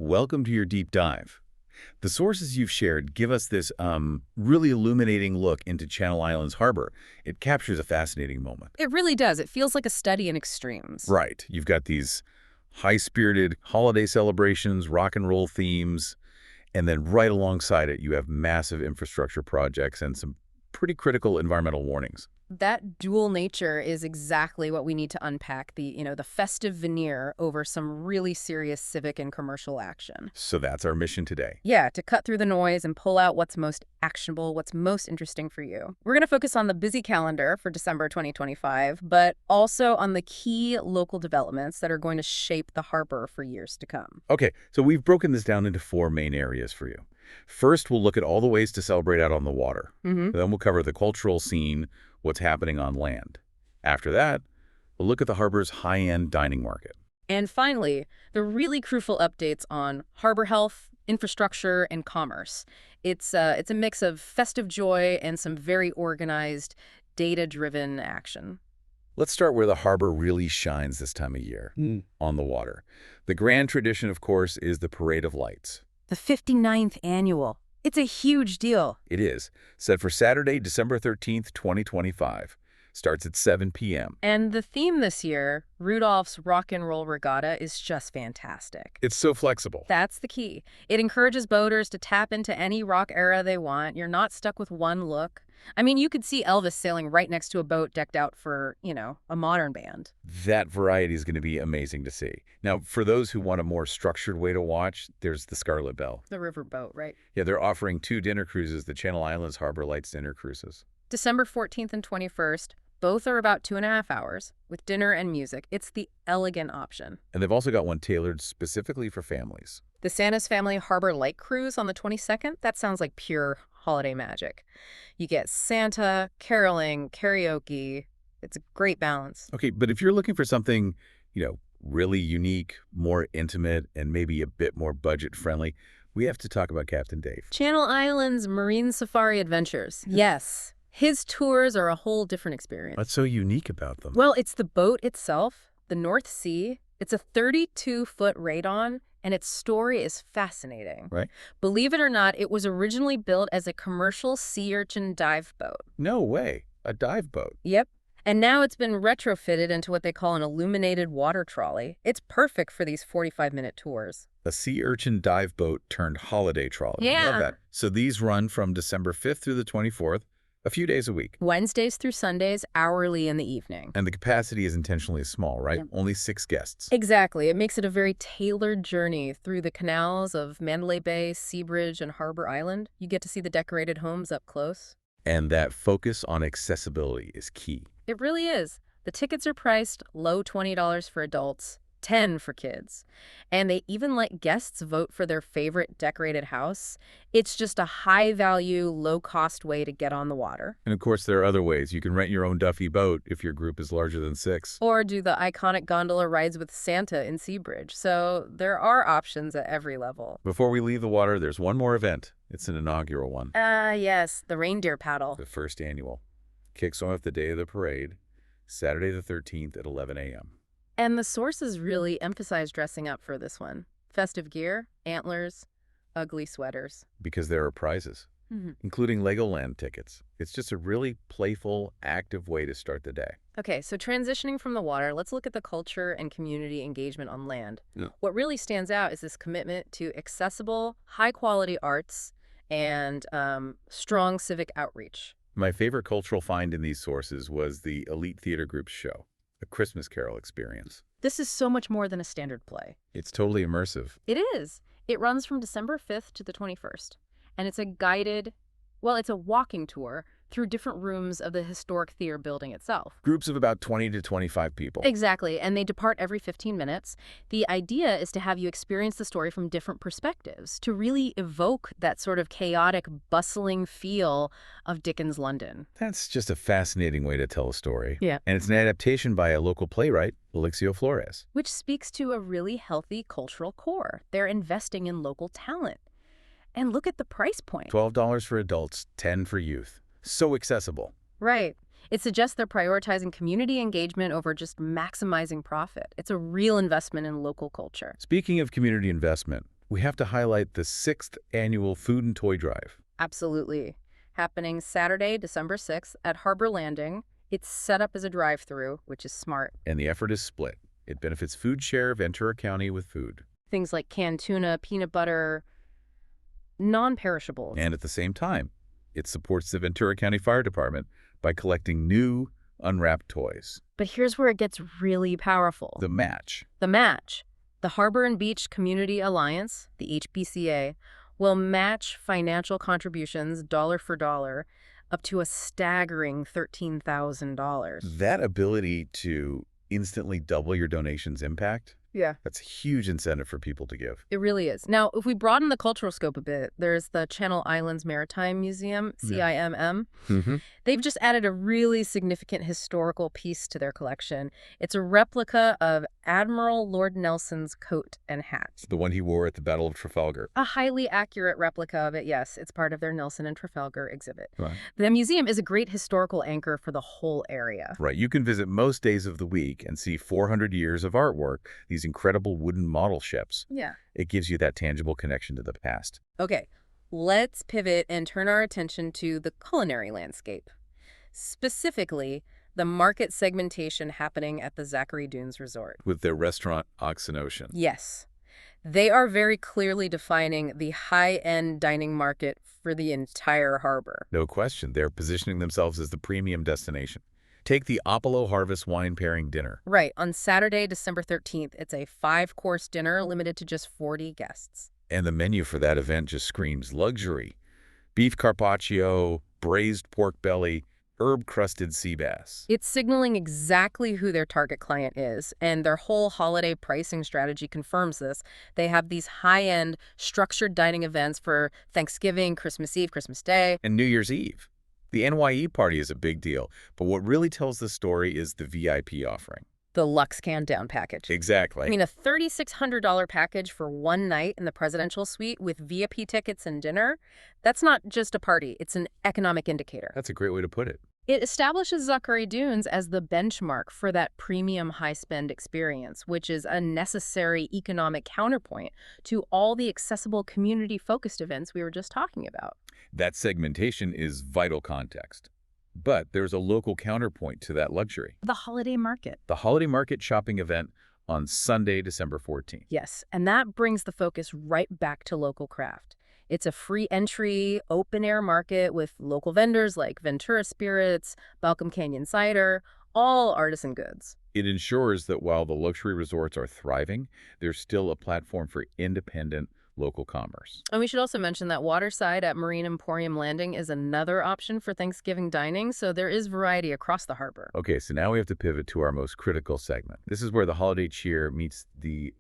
welcome to your deep dive. The sources you've shared give us this really illuminating look into Channel Islands Harbor. It captures a fascinating moment. It really does. It feels like a study in extremes. Right. You've got these high-spirited holiday celebrations, rock and roll themes, and then right alongside it, you have massive infrastructure projects and some pretty critical environmental warnings. That dual nature is exactly what we need to unpack, the festive veneer over some really serious civic and commercial action. So that's our mission today. Yeah, to cut through the noise and pull out what's most actionable, what's most interesting for you. We're going to focus on the busy calendar for December 2025, but also on the key local developments that are going to shape the harbor for years to come. Okay, so we've broken this down into 4 main areas for you. First, we'll look at all the ways to celebrate out on the water. Then we'll cover the cultural scene, what's happening on land. After that, we'll look at the harbor's high-end dining market. And finally, the really crucial updates on harbor health, infrastructure, and commerce. It's a mix of festive joy and some very organized, data-driven action. Let's start where the harbor really shines this time of year, on the water. The grand tradition, of course, is the Parade of Lights. The 59th annual. It's a huge deal. It is, set for Saturday, December 13th, 2025. Starts at 7 p.m. And the theme this year, Rudolph's Rock and Roll Regatta, is just fantastic. It's so flexible. That's the key. It encourages boaters to tap into any rock era they want. You're not stuck with one look. I mean, you could see Elvis sailing right next to a boat decked out for, a modern band. That variety is going to be amazing to see. Now, for those who want a more structured way to watch, there's the Scarlet Bell. The riverboat, right? Yeah, they're offering 2 dinner cruises, the Channel Islands Harbor Lights dinner cruises. December 14th and 21st. Both are about 2.5 hours, with dinner and music. It's the elegant option. And they've also got one tailored specifically for families. The Santa's Family Harbor Light Cruise on the 22nd, that sounds like pure holiday magic. You get Santa, caroling, karaoke. It's a great balance. Okay, but if you're looking for something, really unique, more intimate, and maybe a bit more budget-friendly, we have to talk about Captain Dave. Channel Islands Marine Safari Adventures. Yes. His tours are a whole different experience. What's so unique about them? Well, it's the boat itself, the North Sea. It's a 32-foot radon, and its story is fascinating. Right. Believe it or not, it was originally built as a commercial sea urchin dive boat. No way. A dive boat. Yep. And now it's been retrofitted into what they call an illuminated water trolley. It's perfect for these 45-minute tours. A sea urchin dive boat turned holiday trolley. Yeah. Love that. So these run from December 5th through the 24th, a few days a week. Wednesdays through Sundays, hourly in the evening. And the capacity is intentionally small, right? Yep. Only 6 guests. Exactly. It makes it a very tailored journey through the canals of Mandalay Bay, Seabridge, and Harbor Island. You get to see the decorated homes up close. And that focus on accessibility is key. It really is. The tickets are priced low $20 for adults, $10 for kids. And they even let guests vote for their favorite decorated house. It's just a high-value, low-cost way to get on the water. And of course, there are other ways. You can rent your own Duffy boat if your group is larger than 6. Or do the iconic gondola rides with Santa in Seabridge. So there are options at every level. Before we leave the water, there's one more event. It's an inaugural one. Yes, the reindeer paddle. The first annual. Kicks off the day of the parade, Saturday the 13th at 11 a.m. And the sources really emphasize dressing up for this one. Festive gear, antlers, ugly sweaters. Because there are prizes, including Legoland tickets. It's just a really playful, active way to start the day. Okay, so transitioning from the water, let's look at the culture and community engagement on land. Yeah. What really stands out is this commitment to accessible, high-quality arts and strong civic outreach. My favorite cultural find in these sources was the Elite Theater Group's show, A Christmas Carol Experience. This is so much more than a standard play. It's totally immersive. It is. It runs from December 5th to the 21st, and it's it's a walking tour through different rooms of the historic theater building itself. Groups of about 20 to 25 people. Exactly, and they depart every 15 minutes. The idea is to have you experience the story from different perspectives, to really evoke that sort of chaotic, bustling feel of Dickens' London. That's just a fascinating way to tell a story. Yeah. And it's an adaptation by a local playwright, Alexio Flores. Which speaks to a really healthy cultural core. They're investing in local talent. And look at the price point. $12 for adults, $10 for youth. So accessible. Right. It suggests they're prioritizing community engagement over just maximizing profit. It's a real investment in local culture. Speaking of community investment, We have to highlight the 6th annual Food and Toy Drive. Absolutely. Happening Saturday, December 6th at Harbor Landing. It's set up as a drive-through, which is smart. And the effort is split. It benefits Food Share Ventura County with food. Things like canned tuna, peanut butter, non-perishables. And at the same time, it supports the Ventura County Fire Department by collecting new, unwrapped toys. But here's where it gets really powerful. The match. The match. The Harbor and Beach Community Alliance, the HBCA, will match financial contributions dollar for dollar up to a staggering $13,000. That ability to instantly double your donation's impact, Yeah. that's a huge incentive for people to give. It really is. Now, if we broaden the cultural scope a bit, there's the Channel Islands Maritime Museum, CIMM. Mm-hmm. They've just added a really significant historical piece to their collection. It's a replica of Admiral Lord Nelson's coat and hat. The one he wore at the Battle of Trafalgar. A highly accurate replica of it, yes. It's part of their Nelson and Trafalgar exhibit. Right. The museum is a great historical anchor for the whole area. Right. You can visit most days of the week and see 400 years of artwork, these incredible wooden model ships. Yeah. It gives you that tangible connection to the past. Okay, let's pivot and turn our attention to the culinary landscape. Specifically, the market segmentation happening at the Zachary Dunes Resort. With their restaurant, Oxnard. Yes. They are very clearly defining the high-end dining market for the entire harbor. No question, they're positioning themselves as the premium destination. Take the Apollo Harvest wine pairing dinner. Right. On Saturday, December 13th, it's a 5-course dinner limited to just 40 guests. And the menu for that event just screams luxury. Beef carpaccio, braised pork belly, herb-crusted sea bass. It's signaling exactly who their target client is, and their whole holiday pricing strategy confirms this. They have these high-end, structured dining events for Thanksgiving, Christmas Eve, Christmas Day. And New Year's Eve. The NYE party is a big deal, but what really tells the story is the VIP offering. The Luxe Countdown package. Exactly. I mean, a $3,600 package for one night in the presidential suite with VIP tickets and dinner, that's not just a party, it's an economic indicator. That's a great way to put it. It establishes Zachary Dunes as the benchmark for that premium high-spend experience, which is a necessary economic counterpoint to all the accessible community-focused events we were just talking about. That segmentation is vital context. But there's a local counterpoint to that luxury. The holiday market. The holiday market shopping event on Sunday, December 14th. Yes, and that brings the focus right back to local craft. It's a free entry, open-air market with local vendors like Ventura Spirits, Balcom Canyon Cider, all artisan goods. It ensures that while the luxury resorts are thriving, there's still a platform for independent local commerce. And we should also mention that Waterside at Marine Emporium Landing is another option for Thanksgiving dining, so there is variety across the harbor. Okay, so now we have to pivot to our most critical segment. This is where the holiday cheer meets the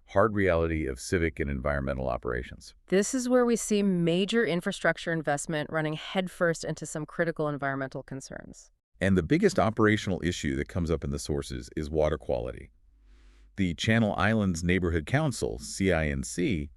hard reality of civic and environmental operations. This is where we see major infrastructure investment running headfirst into some critical environmental concerns. And the biggest operational issue that comes up in the sources is water quality. The Channel Islands Neighborhood Council, CINC,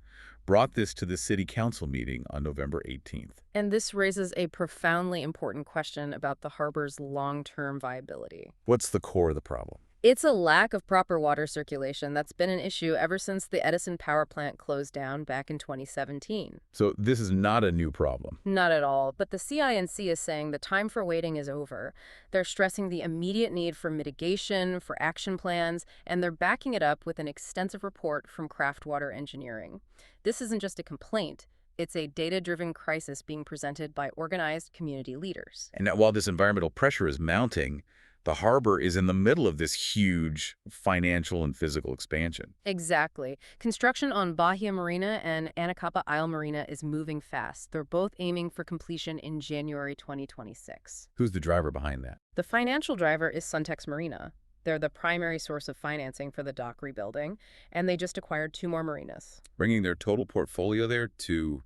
brought this to the City Council meeting on November 18th. And this raises a profoundly important question about the harbor's long-term viability. What's the core of the problem? It's a lack of proper water circulation that's been an issue ever since the Edison power plant closed down back in 2017. So this is not a new problem. Not at all, but the CINC is saying the time for waiting is over. They're stressing the immediate need for mitigation, for action plans, and they're backing it up with an extensive report from Craft Water Engineering. This isn't just a complaint. It's a data-driven crisis being presented by organized community leaders. And while this environmental pressure is mounting, the harbor is in the middle of this huge financial and physical expansion. Exactly. Construction on Bahia Marina and Anacapa Isle Marina is moving fast. They're both aiming for completion in January 2026. Who's the driver behind that? The financial driver is Suntex Marina. They're the primary source of financing for the dock rebuilding, and they just acquired 2 more marinas. Bringing their total portfolio there to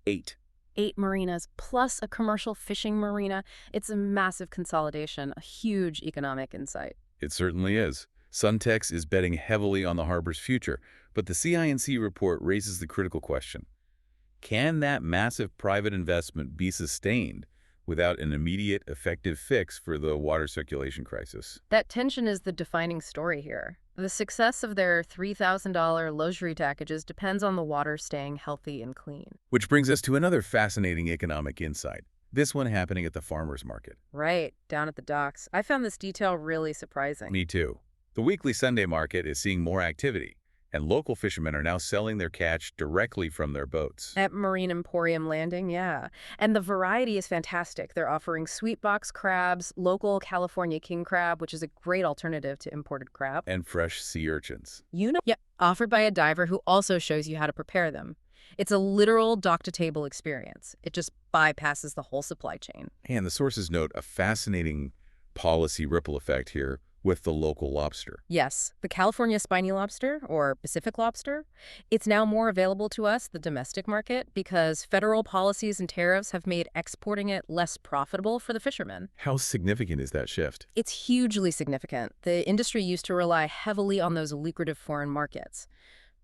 8. 8 marinas, plus a commercial fishing marina. It's a massive consolidation, a huge economic insight. It certainly is. Suntex is betting heavily on the harbor's future, but the CINC report raises the critical question. Can that massive private investment be sustained without an immediate, effective fix for the water circulation crisis? That tension is the defining story here. The success of their $3,000 luxury packages depends on the water staying healthy and clean. Which brings us to another fascinating economic insight. This one happening at the farmers market. Right, down at the docks. I found this detail really surprising. Me too. The weekly Sunday market is seeing more activity, and local fishermen are now selling their catch directly from their boats. At Marine Emporium Landing, yeah. And the variety is fantastic. They're offering sweet box crabs, local California king crab, which is a great alternative to imported crab. And fresh sea urchins. Yep, offered by a diver who also shows you how to prepare them. It's a literal dock-to-table experience. It just bypasses the whole supply chain. And the sources note a fascinating policy ripple effect here with the local lobster. Yes, the California spiny lobster, or Pacific lobster, it's now more available to us, the domestic market, because federal policies and tariffs have made exporting it less profitable for the fishermen. How significant is that shift? It's hugely significant. The industry used to rely heavily on those lucrative foreign markets.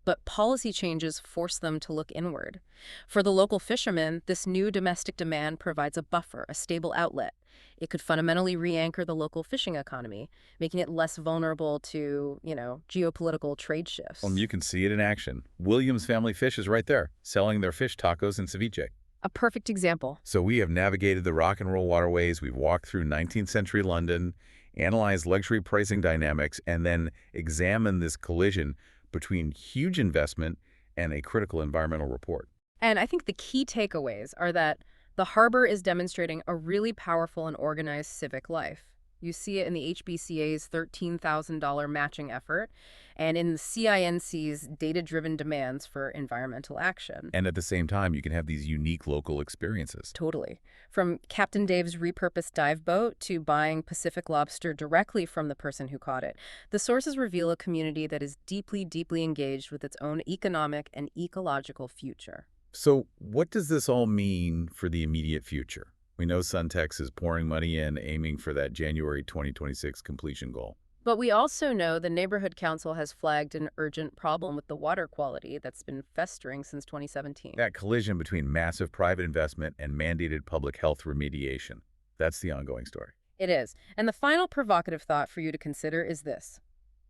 But policy changes force them to look inward. For the local fishermen, this new domestic demand provides a buffer, a stable outlet. It could fundamentally re-anchor the local fishing economy, making it less vulnerable to, geopolitical trade shifts. You can see it in action. Williams Family Fish is right there, selling their fish tacos and ceviche. A perfect example. So we have navigated the rock and roll waterways, we've walked through 19th century London, analyzed luxury pricing dynamics, and then examined this collision between huge investment and a critical environmental report. And I think the key takeaways are that the harbor is demonstrating a really powerful and organized civic life. You see it in the HBCA's $13,000 matching effort and in the CINC's data-driven demands for environmental action. And at the same time, you can have these unique local experiences. Totally. From Captain Dave's repurposed dive boat to buying Pacific lobster directly from the person who caught it, the sources reveal a community that is deeply, deeply engaged with its own economic and ecological future. So what does this all mean for the immediate future? We know Suntex is pouring money in, aiming for that January 2026 completion goal. But we also know the Neighborhood Council has flagged an urgent problem with the water quality that's been festering since 2017. That collision between massive private investment and mandated public health remediation. That's the ongoing story. It is. And the final provocative thought for you to consider is this.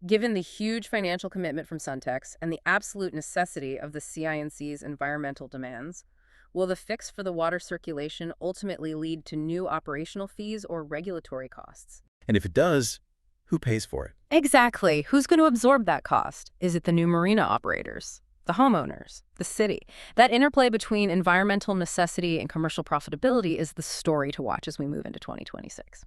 Given the huge financial commitment from Suntex and the absolute necessity of the CINC's environmental demands, will the fix for the water circulation ultimately lead to new operational fees or regulatory costs? And if it does, who pays for it? Exactly. Who's going to absorb that cost? Is it the new marina operators, the homeowners, the city? That interplay between environmental necessity and commercial profitability is the story to watch as we move into 2026.